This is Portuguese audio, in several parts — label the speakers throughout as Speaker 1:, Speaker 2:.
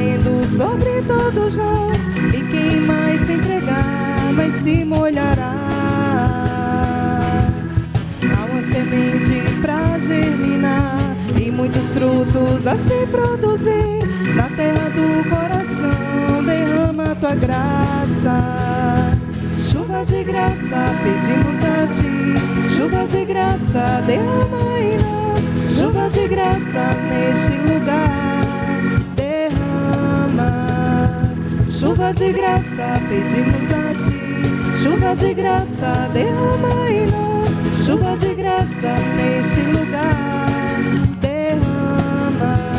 Speaker 1: chovendo sobre todos nós, e quem mais se entregar, mais se molhará. Há uma semente pra germinar e muitos frutos a se produzir. Na terra do coração derrama tua graça. Chuva de graça pedimos a ti, chuva de graça derrama em nós, chuva de graça neste lugar, derrama. Chuva de graça pedimos a ti, chuva de graça derrama em nós, chuva de graça neste lugar, derrama.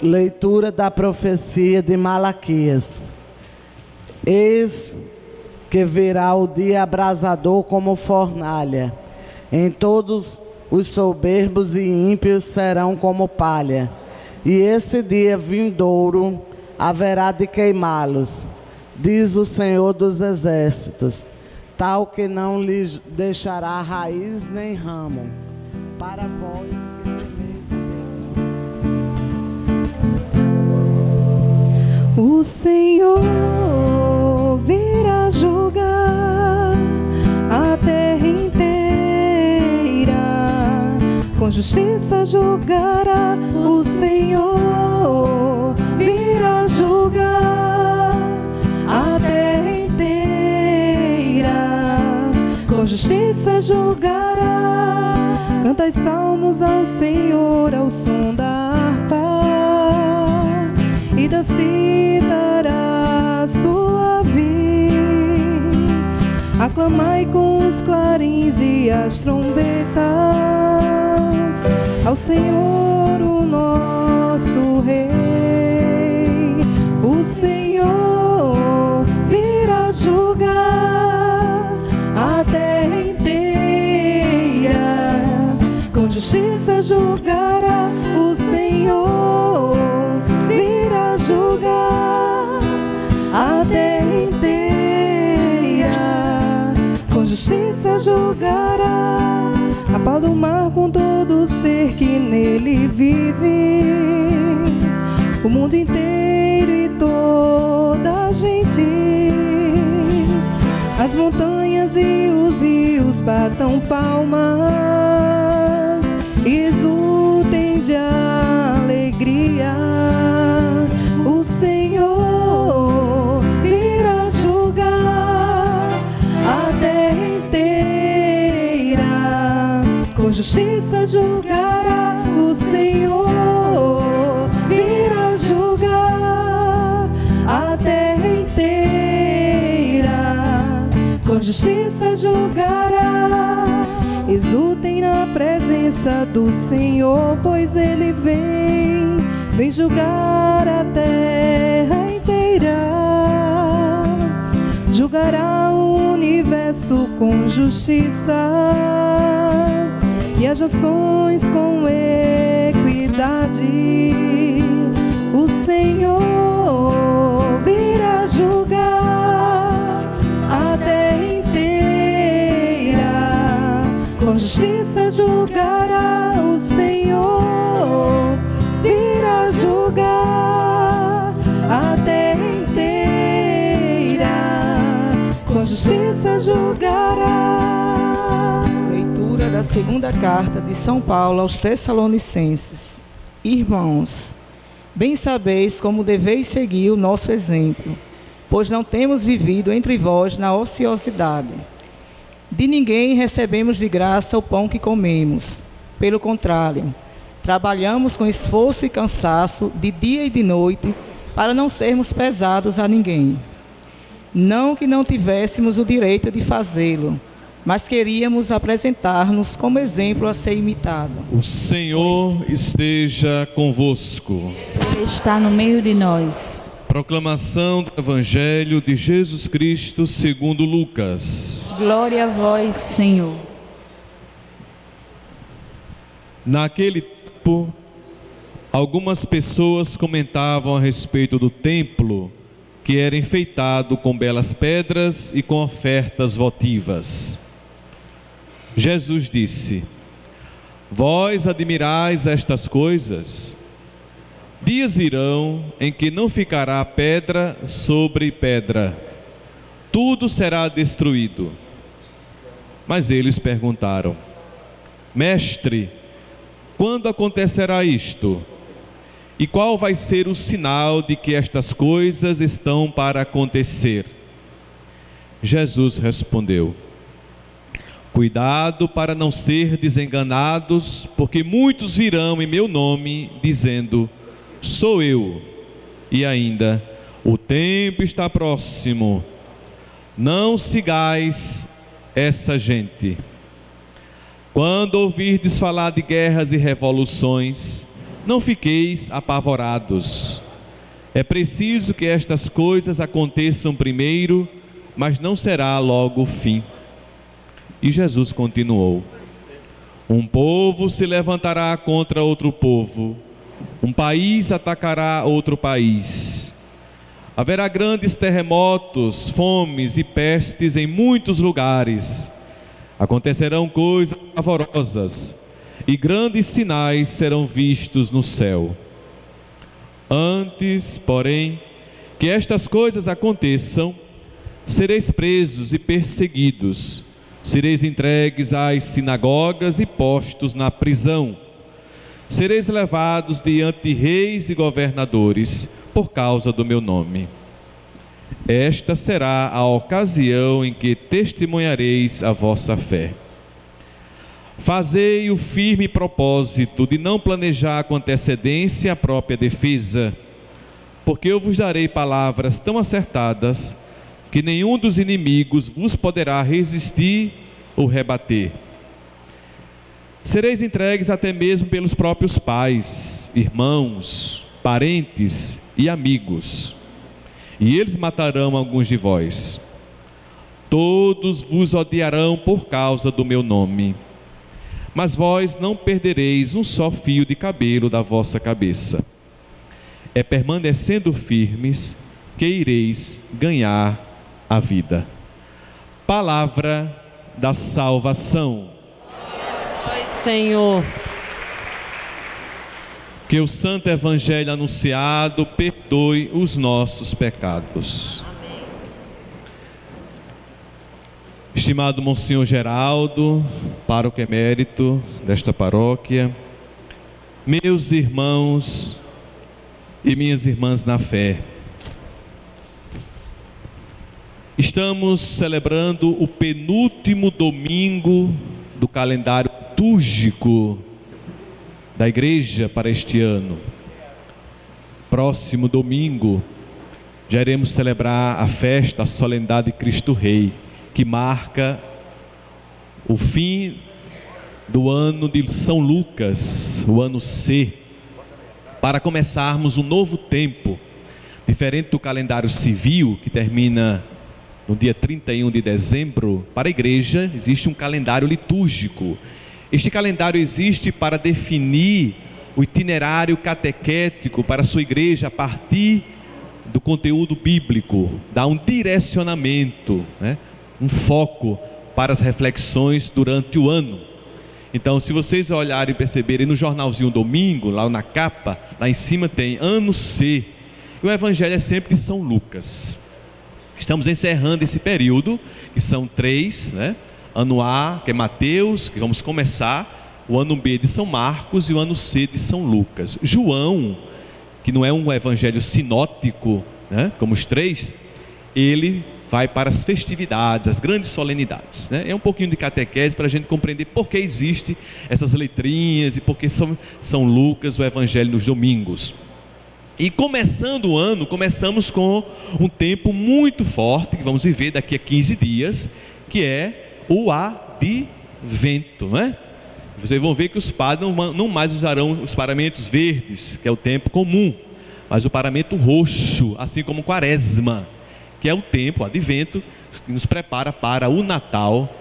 Speaker 2: Leitura da profecia de Malaquias. Eis que virá o dia abrasador como fornalha, em todos os soberbos e ímpios serão como palha, e esse dia vindouro haverá de queimá-los, diz o Senhor dos Exércitos, tal que não lhes deixará raiz nem ramo, para vós que
Speaker 1: o Senhor virá julgar a terra inteira, com justiça julgará. O Senhor virá julgar a terra inteira, com justiça julgará. Cantai salmos ao Senhor ao som da harpa e da cítara suave, aclamai com os clarins e as trombetas ao Senhor o nosso Rei. O Senhor virá julgar a terra inteira, com justiça julgará. O Senhor virá julgar a terra inteira, com justiça julgará. A pau do mar com todo ser que nele vive, o mundo inteiro e toda a gente. As montanhas e os rios batam palmas e exultem de alegria. O Senhor virá julgar a terra inteira, com justiça julgará. O Senhor virá julgar a terra inteira, com justiça julgará. Exultem na presença do Senhor, pois Ele vem julgar a terra inteira. Julgará o universo com justiça e as nações com equidade. O Senhor virá julgar a terra inteira, com justiça julgará. O Senhor virá julgar a terra inteira, com justiça julgará.
Speaker 3: Leitura da segunda carta de São Paulo aos Tessalonicenses. Irmãos, bem sabeis como deveis seguir o nosso exemplo, pois não temos vivido entre vós na ociosidade. De ninguém recebemos de graça o pão que comemos. Pelo contrário, trabalhamos com esforço e cansaço de dia e de noite para não sermos pesados a ninguém. Não que não tivéssemos o direito de fazê-lo, mas queríamos apresentar-nos como exemplo a ser imitado.
Speaker 4: O Senhor esteja convosco.
Speaker 5: Ele está no meio de nós.
Speaker 4: Proclamação do Evangelho de Jesus Cristo segundo Lucas.
Speaker 5: Glória a vós, Senhor.
Speaker 4: Naquele tempo, Algumas pessoas comentavam a respeito do templo, que era enfeitado com belas pedras e com ofertas votivas. Jesus disse: vós admirais estas coisas? Dias virão em que não ficará pedra sobre pedra, tudo será destruído. Mas eles perguntaram: Mestre, quando acontecerá isto? E qual vai ser o sinal de que estas coisas estão para acontecer? Jesus respondeu: cuidado para não ser desenganados, porque muitos virão em meu nome, dizendo: sou eu. E ainda: o tempo está próximo. Não sigais essa gente. Quando ouvirdes falar de guerras e revoluções, não fiqueis apavorados. É preciso que estas coisas aconteçam primeiro, mas não será logo o fim. E Jesus continuou: um povo se levantará contra outro povo, um país atacará outro país. Haverá grandes terremotos, fomes e pestes em muitos lugares. Acontecerão coisas pavorosas e grandes sinais serão vistos no céu. Antes, porém, que estas coisas aconteçam, sereis presos e perseguidos, sereis entregues às sinagogas e postos na prisão. Sereis levados diante de reis e governadores por causa do meu nome. Esta será a ocasião em que testemunhareis a vossa fé. Fazei o firme propósito de não planejar com antecedência a própria defesa, porque eu vos darei palavras tão acertadas que nenhum dos inimigos vos poderá resistir ou rebater. Sereis entregues até mesmo pelos próprios pais, irmãos, parentes e amigos, e eles matarão alguns de vós. Todos vos odiarão por causa do meu nome, mas vós não perdereis um só fio de cabelo da vossa cabeça. É permanecendo firmes que ireis ganhar a vida. Palavra da salvação.
Speaker 6: Senhor.
Speaker 4: Que o santo evangelho anunciado perdoe os nossos pecados.
Speaker 6: Amém.
Speaker 4: Estimado Monsenhor Geraldo, pároco emérito desta paróquia, meus irmãos e minhas irmãs na fé, estamos celebrando o penúltimo domingo do calendário litúrgico da Igreja para este ano. Próximo domingo já iremos celebrar a festa, a solenidade de Cristo Rei, que marca o fim do ano de São Lucas, o ano C, para começarmos um novo tempo, diferente do calendário civil, que termina no dia 31 de dezembro. Para a Igreja existe um calendário litúrgico. Este calendário existe para definir o itinerário catequético para a sua igreja a partir do conteúdo bíblico, dá um direcionamento, né? Um foco para as reflexões durante o ano. Então, se vocês olharem e perceberem no jornalzinho domingo, lá na capa, lá em cima tem ano C, e o evangelho é sempre de São Lucas. Estamos encerrando esse período, que são 3, né? Ano A, que é Mateus, que vamos começar, o ano B de São Marcos e o ano C de São Lucas. João, que não é um evangelho sinótico, né, como os 3, ele vai para as festividades, as grandes solenidades, né? É um pouquinho de catequese para a gente compreender por que existe essas letrinhas e por que São Lucas, o evangelho nos domingos. E começando o ano, começamos com um tempo muito forte, que vamos viver daqui a 15 dias, que é o advento, né? Vocês vão ver que os padres não mais usarão os paramentos verdes, que é o tempo comum, mas o paramento roxo, assim como quaresma, que é o tempo, o advento, que nos prepara para o Natal,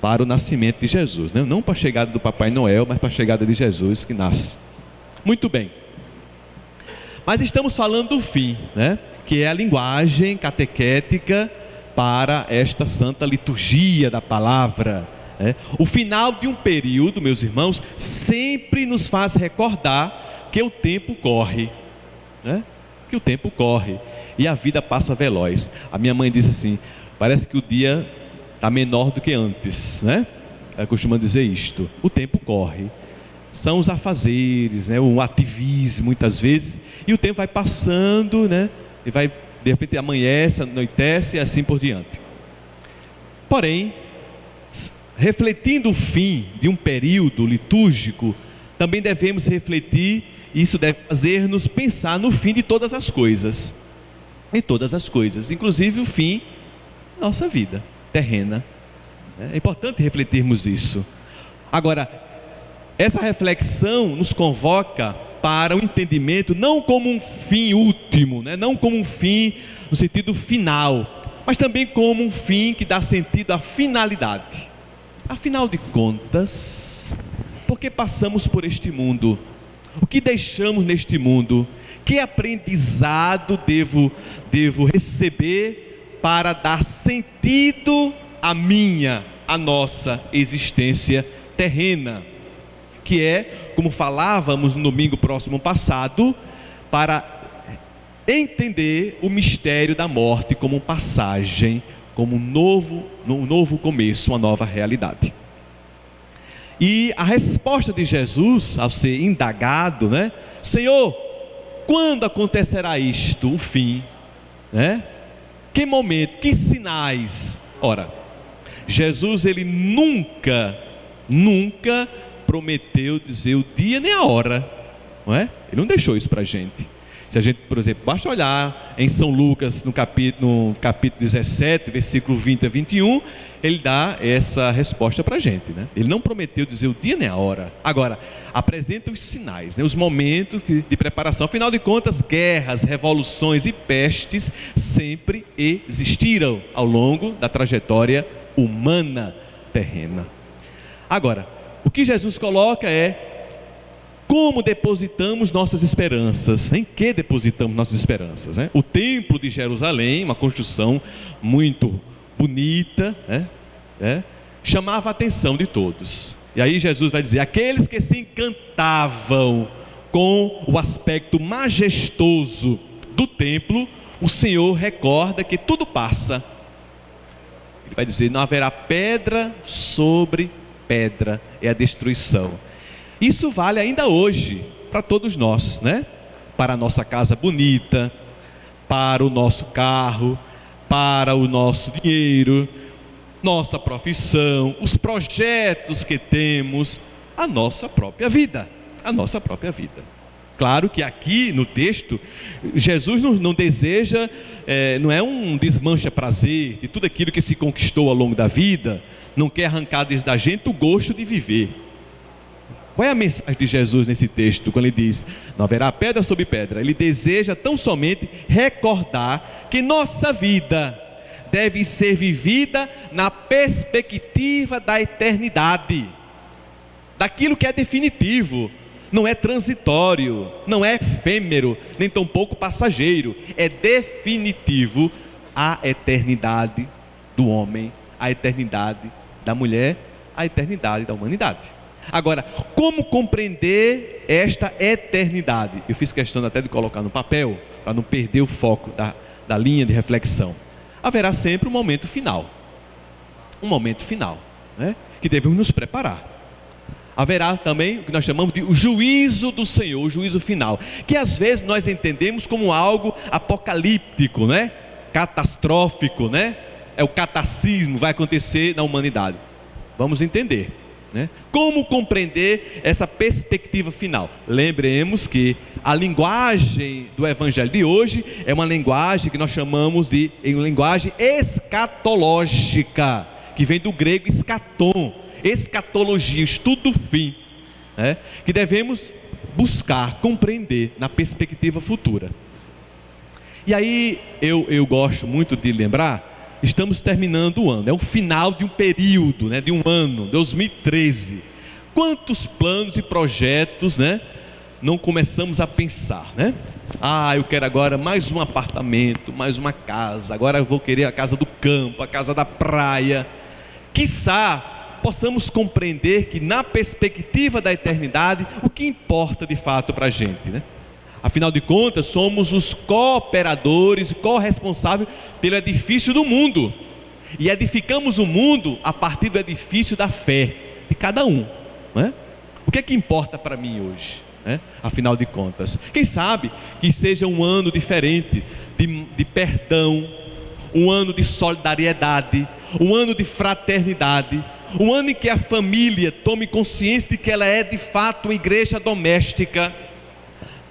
Speaker 4: para o nascimento de Jesus, né? Não para a chegada do Papai Noel, mas para a chegada de Jesus que nasce. Muito bem. Mas estamos falando do fim, né? Que é a linguagem catequética para esta santa liturgia da palavra. O final de um período, meus irmãos, sempre nos faz recordar que o tempo corre, né? Que o tempo corre e a vida passa veloz. A minha mãe disse assim: parece que o dia está menor do que antes, né? Ela costuma dizer isto: o tempo corre. São os afazeres, né? O ativismo muitas vezes, e o tempo vai passando, né? E vai, de repente amanhece, anoitece e assim por diante. Porém, refletindo o fim de um período litúrgico, também devemos refletir, isso deve fazer-nos pensar no fim de todas as coisas. Em todas as coisas, inclusive o fim da nossa vida terrena. É importante refletirmos isso. Agora, essa reflexão nos convoca para o entendimento não como um fim último, né? Não como um fim no sentido final, mas também como um fim que dá sentido à finalidade. Afinal de contas, por que passamos por este mundo? O que deixamos neste mundo? Que aprendizado devo receber para dar sentido à nossa existência terrena? Que é, como falávamos no domingo próximo passado, para entender o mistério da morte como passagem, como um novo começo, uma nova realidade. E a resposta de Jesus, ao ser indagado, né? Senhor, quando acontecerá isto, o fim? Né? Que momento, que sinais? Ora, Jesus, ele nunca prometeu dizer o dia nem a hora, não é? Ele não deixou isso para a gente. Se a gente, por exemplo, basta olhar em São Lucas, no capítulo 17, versículo 20 a 21, ele dá essa resposta para a gente, né? Ele não prometeu dizer o dia nem a hora. Agora, apresenta os sinais, né? Os momentos de preparação. Afinal de contas, guerras, revoluções e pestes sempre existiram ao longo da trajetória humana terrena. Agora, o que Jesus coloca é: como depositamos nossas esperanças? Em que depositamos nossas esperanças, né? O templo de Jerusalém, uma construção muito bonita, né? Chamava a atenção de todos. E aí Jesus vai dizer: aqueles que se encantavam com o aspecto majestoso do templo, o Senhor recorda que tudo passa. Ele vai dizer: não haverá pedra sobre pedra, é a destruição. Isso vale ainda hoje para todos nós, né? Para a nossa casa bonita, para o nosso carro, para o nosso dinheiro, nossa profissão, os projetos que temos, a nossa própria vida, Claro que aqui no texto, Jesus não deseja, não é um desmancha-prazer de tudo aquilo que se conquistou ao longo da vida, não quer arrancar da gente o gosto de viver. Qual é a mensagem de Jesus nesse texto, quando ele diz: não haverá pedra sobre pedra? Ele deseja tão somente recordar que nossa vida deve ser vivida na perspectiva da eternidade, daquilo que é definitivo, não é transitório, não é efêmero, nem tampouco passageiro, é definitivo a eternidade do homem, a eternidade da mulher, a eternidade da humanidade. Agora, como compreender esta eternidade? Eu fiz questão até de colocar no papel, para não perder o foco da linha de reflexão. Haverá sempre um momento final, né? Que devemos nos preparar. Haverá também o que nós chamamos de o juízo do Senhor, o juízo final, que às vezes nós entendemos como algo apocalíptico, né? Catastrófico, né? É o catarcismo, vai acontecer na humanidade. Vamos entender, né? Como compreender essa perspectiva final? Lembremos que a linguagem do evangelho de hoje é uma linguagem que nós chamamos de uma linguagem escatológica, que vem do grego escatom, escatologia, estudo do fim, né? Que devemos buscar compreender na perspectiva futura. E aí eu gosto muito de lembrar, estamos terminando o ano, é o final de um período, né, de um ano, 2013. Quantos planos e projetos, né, não começamos a pensar, né? Eu quero agora mais um apartamento, mais uma casa. Agora eu vou querer a casa do campo, a casa da praia. Quiçá possamos compreender que na perspectiva da eternidade, o que importa de fato para a gente, né? Afinal de contas, somos os cooperadores, corresponsáveis pelo edifício do mundo. E edificamos o mundo a partir do edifício da fé de cada um, né? O que é que importa para mim hoje, né? Afinal de contas, quem sabe que seja um ano diferente de perdão, um ano de solidariedade, um ano de fraternidade, um ano em que a família tome consciência de que ela é de fato uma igreja doméstica,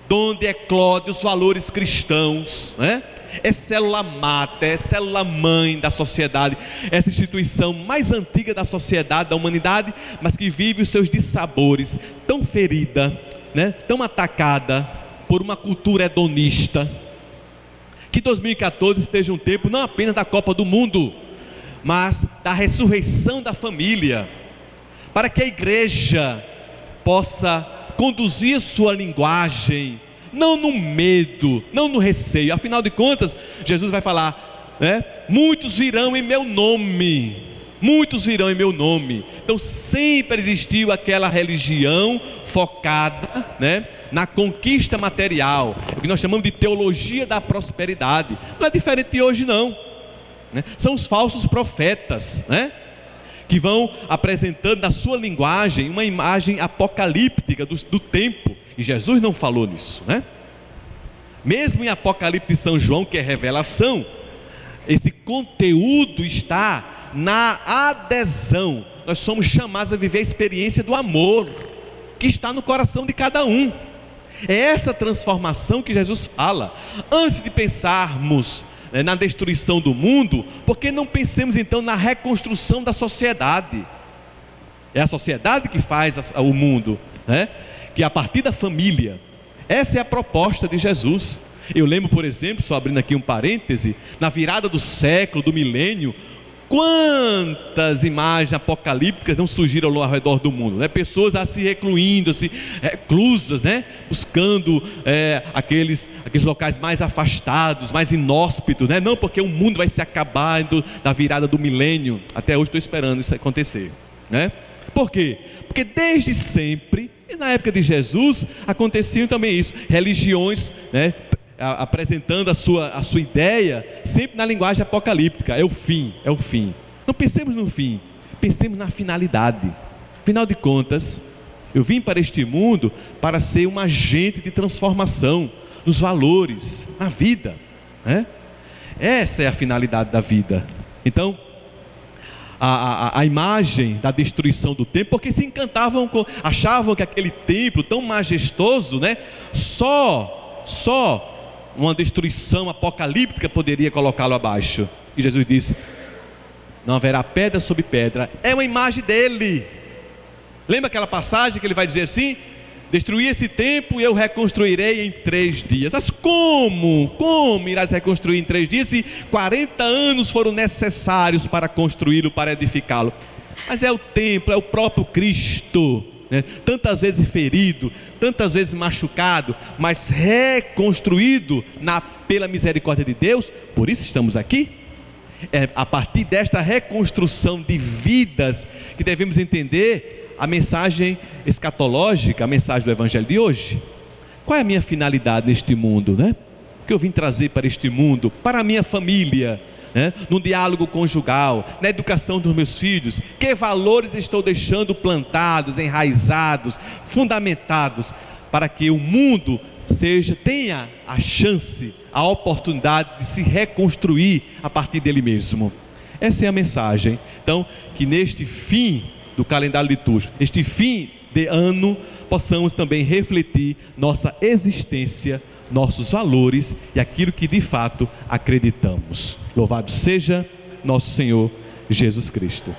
Speaker 4: onde eclode os valores cristãos, né? É célula máter, é célula mãe da sociedade, essa instituição mais antiga da sociedade, da humanidade, mas que vive os seus dissabores, tão ferida, né? Tão atacada por uma cultura hedonista. Que 2014 esteja um tempo não apenas da Copa do Mundo, mas da ressurreição da família, para que a igreja possa conduzir sua linguagem, não no medo, não no receio. Afinal de contas, Jesus vai falar, né? Muitos virão em meu nome, muitos virão em meu nome. Então sempre existiu aquela religião focada, né, na conquista material, o que nós chamamos de teologia da prosperidade. Não é diferente de hoje não, né? São os falsos profetas, né, que vão apresentando na sua linguagem uma imagem apocalíptica do tempo. E Jesus não falou nisso, né? Mesmo em Apocalipse de São João, que é revelação, esse conteúdo está na adesão. Nós somos chamados a viver a experiência do amor que está no coração de cada um. É essa transformação que Jesus fala. Antes de pensarmos na destruição do mundo, por que não pensemos então na reconstrução da sociedade? É a sociedade que faz o mundo, né? Que a partir da família, essa é a proposta de Jesus. Eu lembro, por exemplo, só abrindo aqui um parêntese, na virada do século, do milênio, quantas imagens apocalípticas não surgiram ao redor do mundo, né? Pessoas se recluindo, reclusas, né? Buscando aqueles locais mais afastados, mais inóspitos, né? Não, porque o mundo vai se acabar da virada do milênio. Até hoje estou esperando isso acontecer, né? Por quê? Porque desde sempre, e na época de Jesus, acontecia também isso, religiões, né, apresentando a sua ideia, sempre na linguagem apocalíptica, é o fim. Não pensemos no fim, pensemos na finalidade. Afinal de contas, eu vim para este mundo para ser um agente de transformação nos valores, na vida, né? Essa é a finalidade da vida. Então, a imagem da destruição do templo, porque se encantavam, achavam que aquele templo tão majestoso, né, só uma destruição apocalíptica poderia colocá-lo abaixo. E Jesus disse: não haverá pedra sobre pedra. É uma imagem dele. Lembra aquela passagem que ele vai dizer assim: destruí esse templo e eu reconstruirei em 3 dias. Mas como irás reconstruir em 3 dias se 40 anos foram necessários para construí-lo, para edificá-lo? Mas é o templo, é o próprio Cristo, né? Tantas vezes ferido, tantas vezes machucado, mas reconstruído pela misericórdia de Deus. Por isso estamos aqui. É a partir desta reconstrução de vidas que devemos entender a mensagem escatológica, a mensagem do Evangelho de hoje. Qual é a minha finalidade neste mundo, né? O que eu vim trazer para este mundo, para a minha família, né? No diálogo conjugal, na educação dos meus filhos. Que valores estou deixando plantados, enraizados, fundamentados, para que o mundo tenha a chance, a oportunidade de se reconstruir a partir dele mesmo. Essa é a mensagem. Então, que neste fim do calendário litúrgico, este fim de ano, possamos também refletir nossa existência, nossos valores e aquilo que de fato acreditamos. Louvado seja nosso Senhor Jesus Cristo.